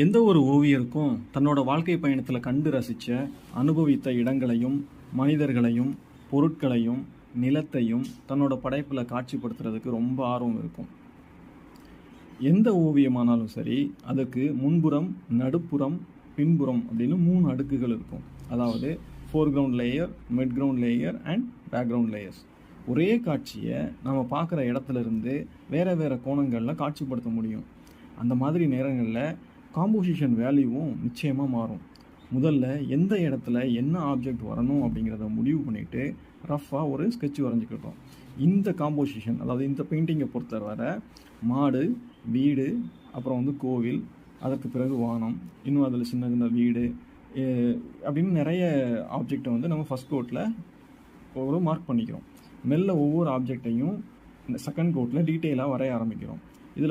எந்த ஒரு ஓவியருக்கும் தன்னோட வாழ்க்கை பயணத்தில் கண்டு ரசித்த அனுபவித்த இடங்களையும் மனிதர்களையும் பொருட்களையும் நிலத்தையும் தன்னோட படைப்பில் காட்சிப்படுத்துறதுக்கு ரொம்ப ஆர்வம் இருக்கும். எந்த ஓவியமானாலும் சரி, அதுக்கு முன்புறம், நடுப்புறம், பின்புறம் அப்படின்னு 3 அடுக்குகள் இருக்கும். அதாவது foreground layer, mid ground layer and background layers. ஒரே காட்சியை நம்ம பார்க்குற இடத்துல இருந்து வேறு வேறு கோணங்களில் காட்சிப்படுத்த முடியும். அந்த மாதிரி நேரங்களில் காம்போசிஷன் வேல்யூவும் நிச்சயமாக மாறும். முதல்ல எந்த இடத்துல என்ன ஆப்ஜெக்ட் வரணும் அப்படிங்கிறத முடிவு பண்ணிவிட்டு ரஃப்பாக ஒரு ஸ்கெட்ச் வரைஞ்சிக்கிட்டோம். இந்த காம்போசிஷன், அதாவது இந்த பெயிண்டிங்கை பொறுத்தவரை மாடு, வீடு, அப்புறம் கோவில், அதற்கு பிறகு வானம், இன்னும் அதில் சின்ன சின்ன வீடு அப்படின்னு நிறைய ஆப்ஜெக்டை நம்ம ஃபஸ்ட் கோட்டில் ஒரு மார்க் பண்ணிக்கிறோம். மெல்ல ஒவ்வொரு ஆப்ஜெக்டையும் இந்த செகண்ட் கோட்டில் டீட்டெயிலாக வரைய ஆரம்பிக்கிறோம்.